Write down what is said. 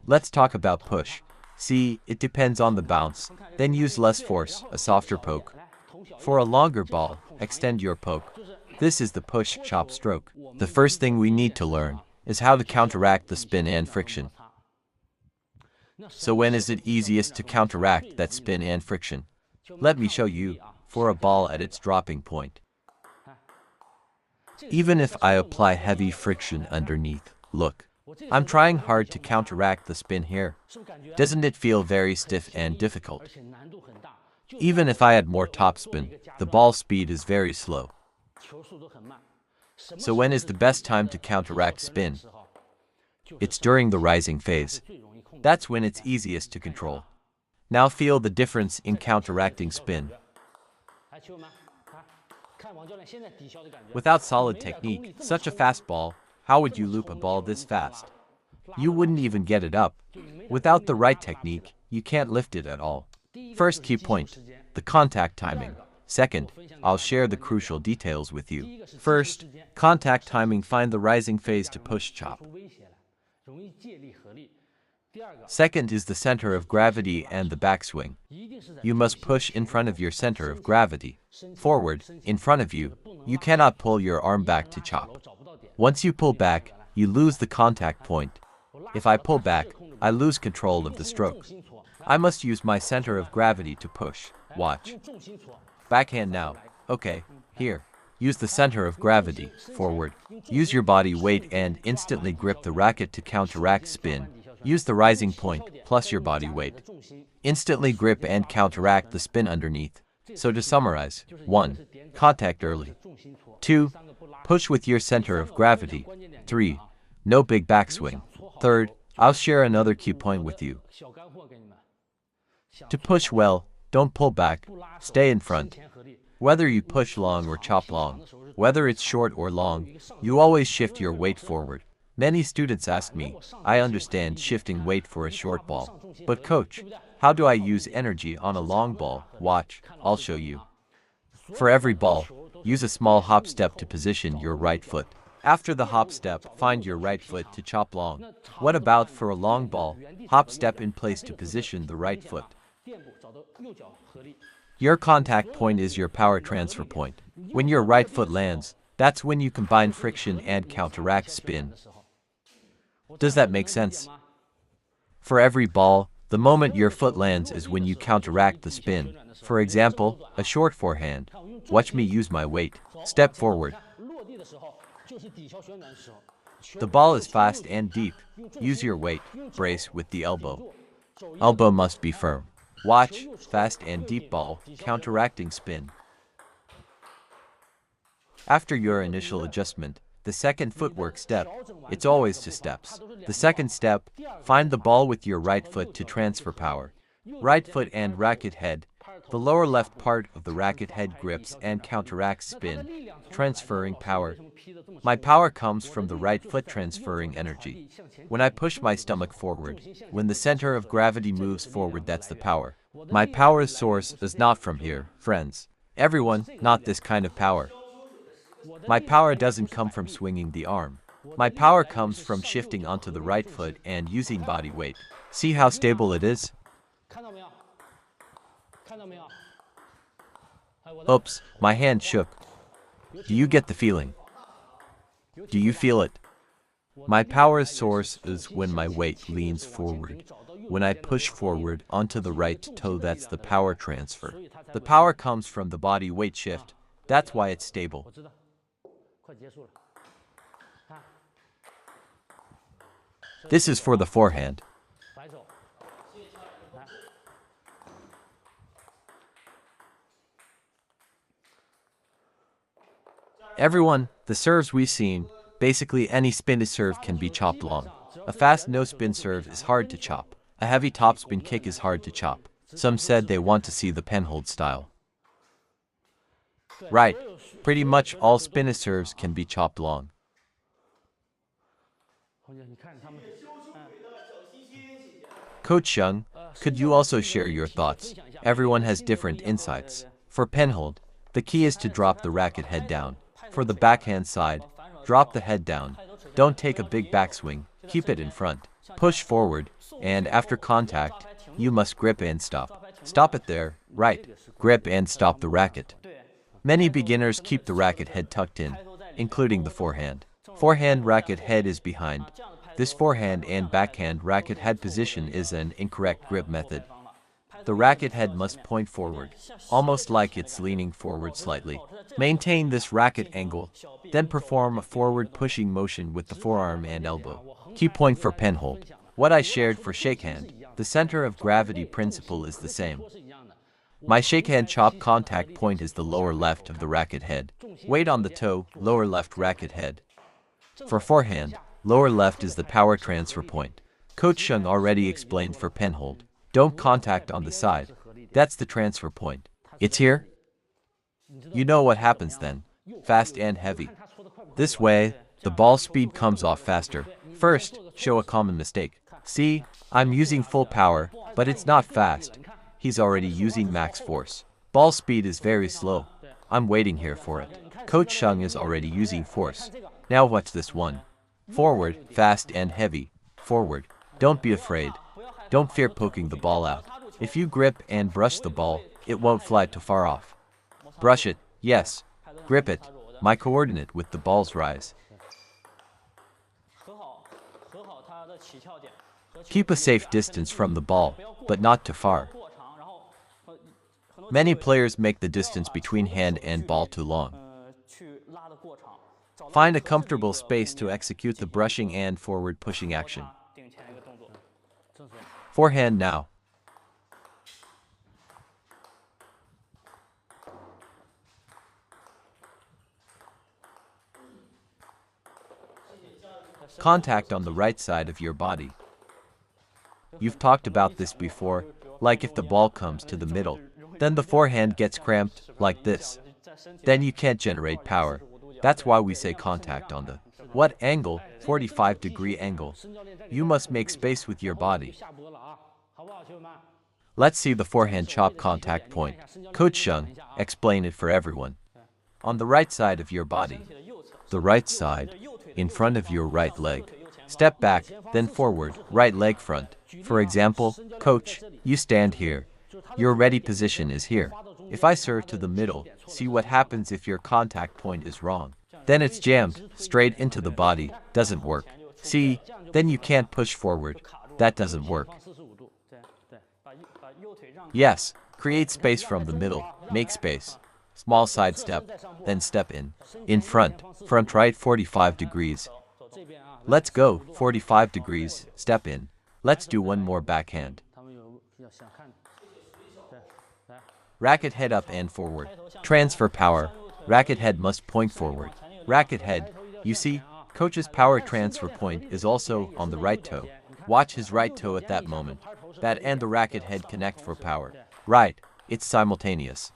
Let's talk about push. See, it depends on the bounce. Then use less force, a softer poke. For a longer ball, extend your poke. This is the push chop stroke. The first thing we need to learn is how to counteract the spin and friction. So when is it easiest to counteract that spin and friction? Let me show you, for a ball at its dropping point. Even if I apply heavy friction underneath, look. I'm trying hard to counteract the spin here. Doesn't it feel very stiff and difficult? Even if I add more topspin, the ball speed is very slow. So when is the best time to counteract spin? It's during the rising phase. That's when it's easiest to control. Now feel the difference in counteracting spin. Without solid technique, such a fast ball, how would you loop a ball this fast? You wouldn't even get it up. Without the right technique, you can't lift it at all. First key point, the contact timing. Second, I'll share the crucial details with you. First, contact timing. Find the rising phase to push chop. Second is the center of gravity and the backswing. You must push in front of your center of gravity. Forward, in front of you. You cannot pull your arm back to chop. Once you pull back, you lose the contact point. If I pull back, I lose control of the stroke. I must use my center of gravity to push. Watch. Backhand now. Okay, here. Use the center of gravity, forward. Use your body weight and instantly grip the racket to counteract spin. Use the rising point, plus your body weight. Instantly grip and counteract the spin underneath. So to summarize, 1. Contact early. 2. Push with your center of gravity. 3. No big backswing. Third, I'll share another key point with you. To push well, don't pull back, stay in front. Whether you push long or chop long, whether it's short or long, you always shift your weight forward. Many students ask me, I understand shifting weight for a short ball. But coach, how do I use energy on a long ball? Watch, I'll show you. For every ball, use a small hop step to position your right foot. After the hop step, find your right foot to chop long. What about for a long ball? Hop step in place to position the right foot. Your contact point is your power transfer point. When your right foot lands, that's when you combine friction and counteract spin. Does that make sense? For every ball, the moment your foot lands is when you counteract the spin. For example, a short forehand. Watch me use my weight. Step forward. The ball is fast and deep. Use your weight. Brace with the elbow. Elbow must be firm. Watch, fast and deep ball, counteracting spin. After your initial adjustment, the second footwork step, it's always 2 steps. The second step, find the ball with your right foot to transfer power. Right foot and racket head. The lower left part of the racket head grips and counteracts spin, transferring power. My power comes from the right foot transferring energy. When I push my stomach forward, when the center of gravity moves forward, that's the power. My power source is not from here, friends. Everyone, not this kind of power. My power doesn't come from swinging the arm. My power comes from shifting onto the right foot and using body weight. See how stable it is? Oops, my hand shook. Do you get the feeling? Do you feel it? My power source is when my weight leans forward. When I push forward onto the right toe, that's the power transfer. The power comes from the body weight shift. That's why it's stable. This is for the forehand. Everyone, the serves we've seen, basically any spin serve can be chopped long. A fast no-spin serve is hard to chop. A heavy topspin kick is hard to chop. Some said they want to see the Penhold style. Right, pretty much all spin serves can be chopped long. Coach Young, could you also share your thoughts? Everyone has different insights. For Penhold, the key is to drop the racket head down. For the backhand side, drop the head down. Don't take a big backswing, keep it in front. Push forward, and after contact, you must grip and stop. Stop it there, right. Grip and stop the racket. Many beginners keep the racket head tucked in, including the forehand. Forehand racket head is behind. This forehand and backhand racket head position is an incorrect grip method. The racket head must point forward, almost like it's leaning forward slightly. Maintain this racket angle, then perform a forward pushing motion with the forearm and elbow. Key point for Penhold. What I shared for Shakehand, the center of gravity principle is the same. My Shakehand chop contact point is the lower left of the racket head. Weight on the toe, lower left racket head. For forehand, lower left is the power transfer point. Coach Shung already explained for Penhold. Don't contact on the side. That's the transfer point. It's here? You know what happens then. Fast and heavy. This way, the ball speed comes off faster. First, show a common mistake. See, I'm using full power, but it's not fast. He's already using max force. Ball speed is very slow. I'm waiting here for it. Coach Shung is already using force. Now watch this one. Forward, fast and heavy. Forward. Don't be afraid. Don't fear poking the ball out. If you grip and brush the ball, it won't fly too far off. Brush it, yes. Grip it. My coordinate with the ball's rise. Keep a safe distance from the ball, but not too far. Many players make the distance between hand and ball too long. Find a comfortable space to execute the brushing and forward pushing action. Forehand now. Contact on the right side of your body. You've talked about this before, like if the ball comes to the middle, then the forehand gets cramped, like this. Then you can't generate power. That's why we say contact on the what angle? 45-degree angle. You must make space with your body. Let's see the forehand chop contact point. Coach Shung, explain it for everyone. On the right side of your body. The right side, in front of your right leg. Step back, then forward, right leg front. For example, coach, you stand here. Your ready position is here. If I serve to the middle, see what happens if your contact point is wrong. Then it's jammed, straight into the body, doesn't work. See, then you can't push forward. That doesn't work. Yes, create space from the middle, make space. Small side step, then step in. In front right 45 degrees. Let's go, 45 degrees, step in. Let's do one more backhand. Racket head up and forward. Transfer power. Racket head must point forward. Racket head, you see, coach's power transfer point is also on the right toe. Watch his right toe at that moment. That and the racket head connect for power. Right, it's simultaneous.